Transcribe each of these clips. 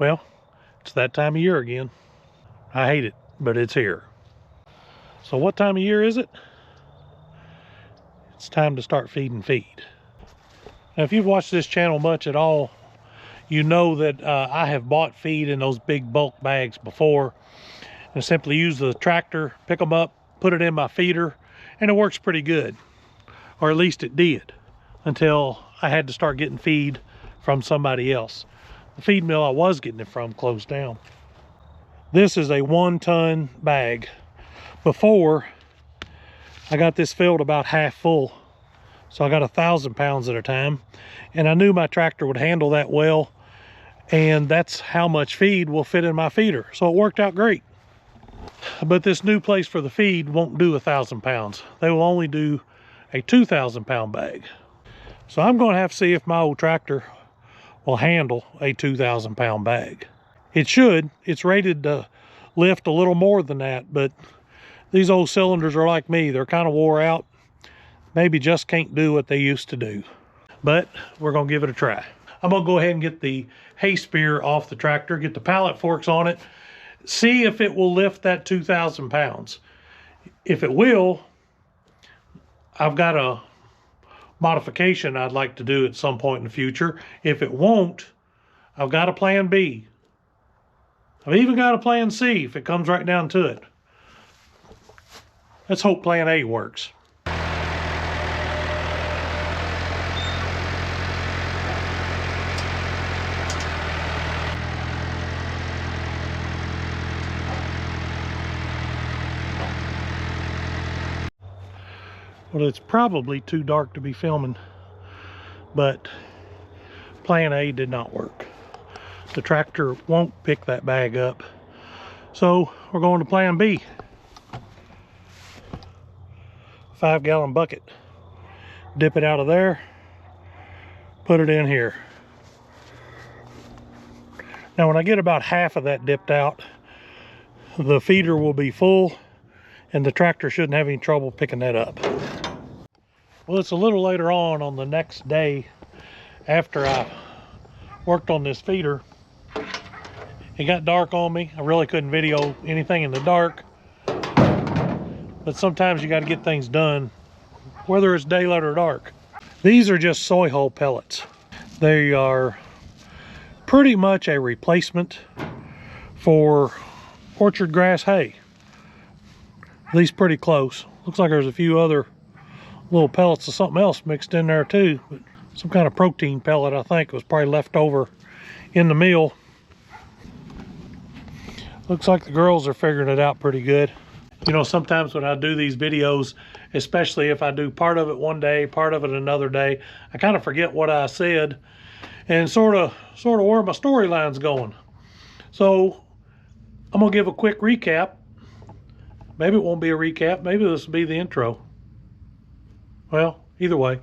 Well, it's that time of year again. I hate it, but it's here. So what time of year is it? It's time to start feeding feed. Now, if you've watched this channel much at all, you know that I have bought feed in those big bulk bags before and simply use the tractor, pick them up, put it in my feeder, and it works pretty good. Or at least it did, until I had to start getting feed from somebody else. The feed mill I was getting it from closed down. This is a 1-ton bag. Before, I got this filled about half full. So I got 1,000 pounds at a time. And I knew my tractor would handle that well. And that's how much feed will fit in my feeder. So it worked out great. But this new place for the feed won't do 1,000 pounds. They will only do a 2,000 pound bag. So I'm going to have to see if my old tractor will handle a 2,000 pound bag. It should. It's rated to lift a little more than that, but these old cylinders are like me. They're kind of wore out. Maybe just can't do what they used to do. But we're going to give it a try. I'm going to go ahead and get the hay spear off the tractor, get the pallet forks on it, see if it will lift that 2,000 pounds. If it will, I've got a modification I'd like to do at some point in the future. If it won't, I've got a plan B. I've even got a plan C if it comes right down to it. Let's hope plan A works. Well, it's probably too dark to be filming, but plan A did not work. The tractor won't pick that bag up. So we're going to plan B. 5-gallon bucket. Dip it out of there, put it in here. Now when I get about half of that dipped out, the feeder will be full and the tractor shouldn't have any trouble picking that up. Well, it's a little later on the next day after I worked on this feeder. It got dark on me. I really couldn't video anything in the dark. But sometimes you got to get things done, whether it's daylight or dark. These are just soy hull pellets. They are pretty much a replacement for orchard grass hay. At least pretty close. Looks like there's a few other little pellets of something else mixed in there too. But some kind of protein pellet, I think. It was probably left over in the meal. Looks like the girls are figuring it out pretty good. You know, sometimes when I do these videos, especially if I do part of it one day, part of it another day, I kind of forget what I said and sort of where my storyline's going. So I'm gonna give a quick recap. Maybe it won't be a recap. Maybe this will be the intro. Well, either way.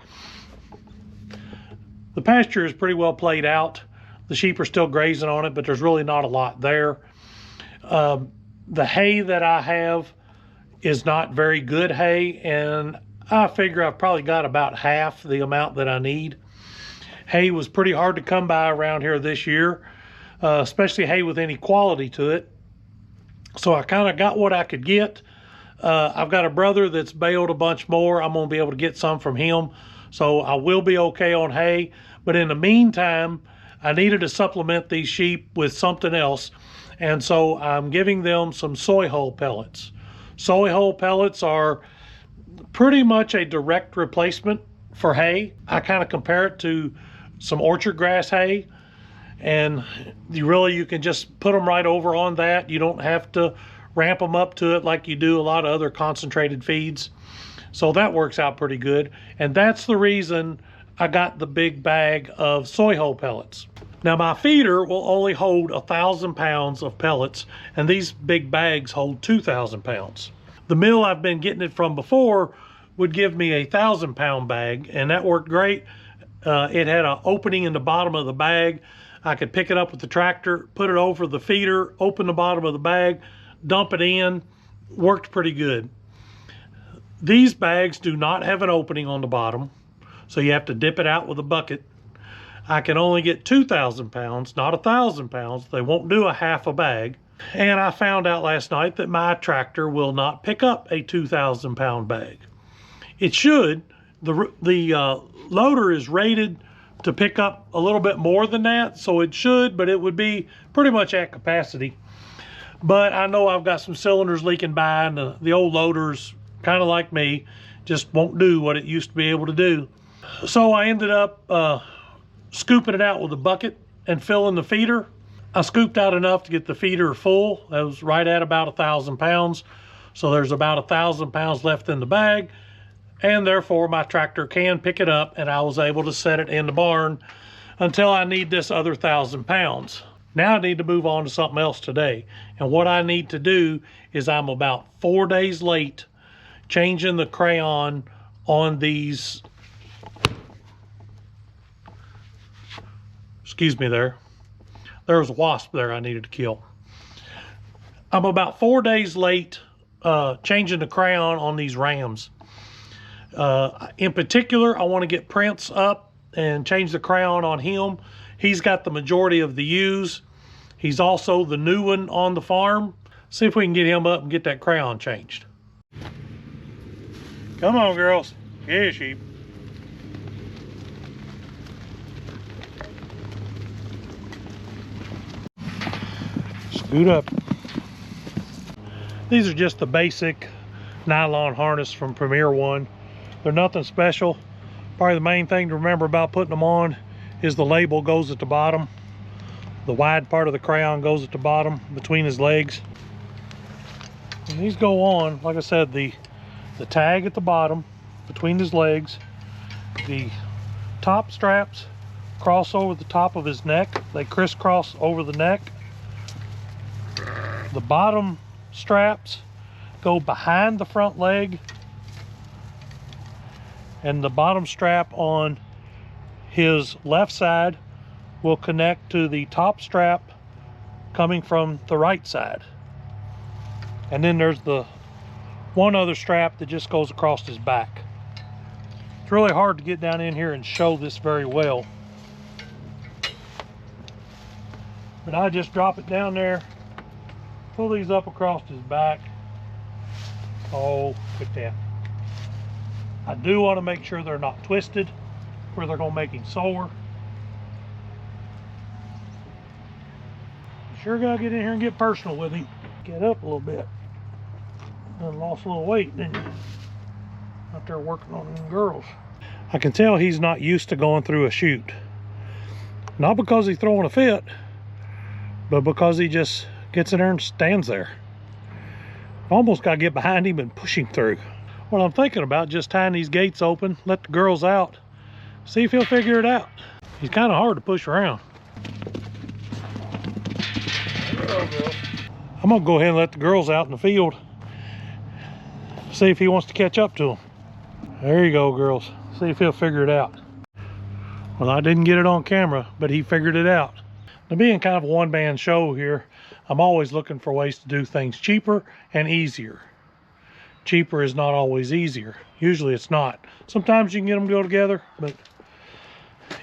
The pasture is pretty well played out. The sheep are still grazing on it, but there's really not a lot there. The hay that I have is not very good hay, and I figure I've probably got about half the amount that I need. Hay was pretty hard to come by around here this year, especially hay with any quality to it. So I kind of got what I could get. I've got a brother that's baled a bunch more. I'm going to be able to get some from him. So I will be okay on hay. But in the meantime, I needed to supplement these sheep with something else. And so I'm giving them some soy hull pellets. Soy hull pellets are pretty much a direct replacement for hay. I kind of compare it to some orchard grass hay. And you can just put them right over on that. You don't have to ramp them up to it like you do a lot of other concentrated feeds. So that works out pretty good. And that's the reason I got the big bag of soy hull pellets. Now my feeder will only hold 1,000 pounds of pellets, and these big bags hold 2,000 pounds. The mill I've been getting it from before would give me a 1,000 pound bag, and that worked great. It had an opening in the bottom of the bag. I could pick it up with the tractor, put it over the feeder, open the bottom of the bag, dump it in. Worked pretty good. These bags do not have an opening on the bottom, so you have to dip it out with a bucket. I can only get 2,000 pounds, not 1,000 pounds. They won't do a half a bag. And I found out last night that my tractor will not pick up a 2,000 pound bag. It should. The loader is rated to pick up a little bit more than that, so it should, but it would be pretty much at capacity. But I know I've got some cylinders leaking by, and the old loaders, kind of like me, just won't do what it used to be able to do. So I ended up scooping it out with a bucket and filling the feeder. I scooped out enough to get the feeder full. That was right at about 1,000 pounds. So there's about 1,000 pounds left in the bag, and therefore my tractor can pick it up, and I was able to set it in the barn until I need this other 1,000 pounds. Now I need to move on to something else today. And what I need to do is I'm about 4 days late changing the crayon on these, excuse me there was a wasp there I needed to kill. I'm about 4 days late changing the crayon on these rams. In particular, I want to get Prince up and change the crayon on him. He's got the majority of the ewes. He's also the new one on the farm. See if we can get him up and get that crayon changed. Come on, girls. Yeah, sheep. Scoot up. These are just the basic nylon harness from Premier One. They're nothing special. Probably the main thing to remember about putting them on is the label goes at the bottom. The wide part of the crayon goes at the bottom between his legs. And these go on, like I said, the tag at the bottom between his legs. The top straps cross over the top of his neck. They crisscross over the neck. The bottom straps go behind the front leg, and the bottom strap on his left side will connect to the top strap coming from the right side. And then there's the one other strap that just goes across his back. It's really hard to get down in here and show this very well, but I just drop it down there, pull these up across his back. Oh, look at that. I do want to make sure they're not twisted where they're going to make him sore. Sure gotta get in here and get personal with him. Get up a little bit. Done lost a little weight, didn't you? Out there working on them girls. I can tell he's not used to going through a chute. Not because he's throwing a fit, but because he just gets in there and stands there. Almost got to get behind him and push him through. What I'm thinking about, just tying these gates open, let the girls out, see if he'll figure it out. He's kind of hard to push around. There you go, girl. I'm gonna go ahead and let the girls out in the field, see if he wants to catch up to them. There you go, girls. See if he'll figure it out. Well, I didn't get it on camera, but he figured it out. Now, being kind of a one-man show here, I'm always looking for ways to do things cheaper and easier. Cheaper is not always easier. Usually it's not. Sometimes you can get them to go together, but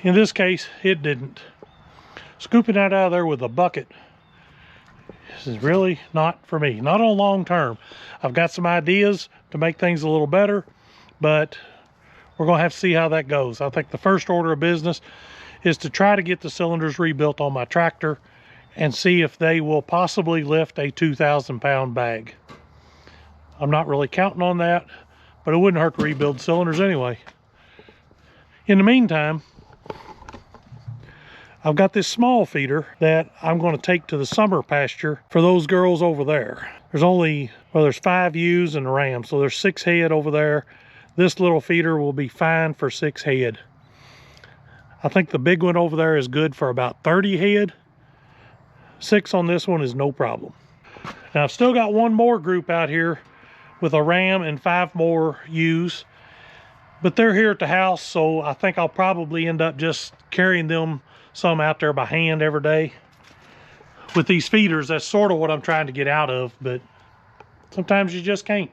in this case, it didn't. Scooping that out of there with a bucket, this is really not for me. Not on long term. I've got some ideas to make things a little better, but we're going to have to see how that goes. I think the first order of business is to try to get the cylinders rebuilt on my tractor and see if they will possibly lift a 2,000 pound bag. I'm not really counting on that, but it wouldn't hurt to rebuild cylinders anyway. In the meantime, I've got this small feeder that I'm going to take to the summer pasture for those girls over there. There's only, well, there's 5 ewes and a ram, so there's 6 head over there. This little feeder will be fine for 6 head. I think the big one over there is good for about 30 head. 6 on this one is no problem. Now I've still got one more group out here with a ram and 5 more ewes, but they're here at the house, so I think I'll probably end up just carrying them some out there by hand every day. With these feeders, that's sort of what I'm trying to get out of, but sometimes you just can't.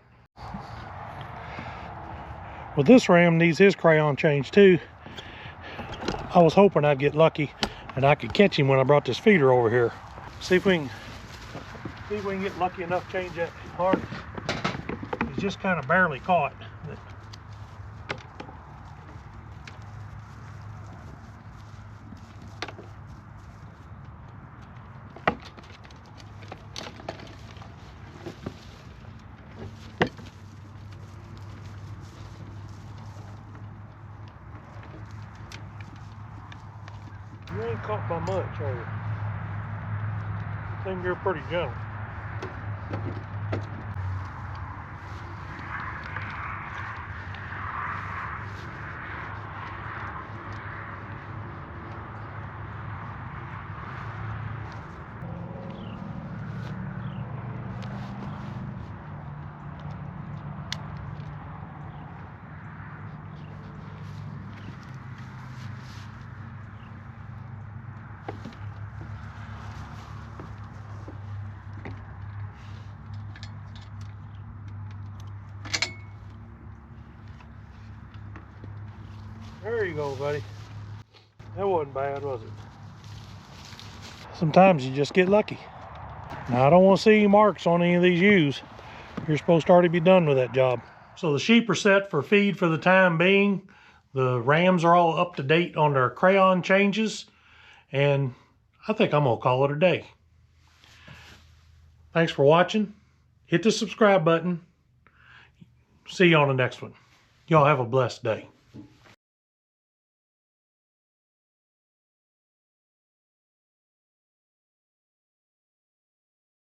Well, this ram needs his crayon changed too. I was hoping I'd get lucky and I could catch him when I brought this feeder over here. See if we can get lucky enough to change that harness. He's just kind of barely caught. You ain't caught by much, are you? I think you're pretty gentle. There you go, buddy. That wasn't bad, was it? Sometimes you just get lucky. Now, I don't want to see marks on any of these ewes. You're supposed to already be done with that job. So the sheep are set for feed for the time being. The rams are all up to date on their crayon changes. And I think I'm going to call it a day. Thanks for watching. Hit the subscribe button. See you on the next one. Y'all have a blessed day.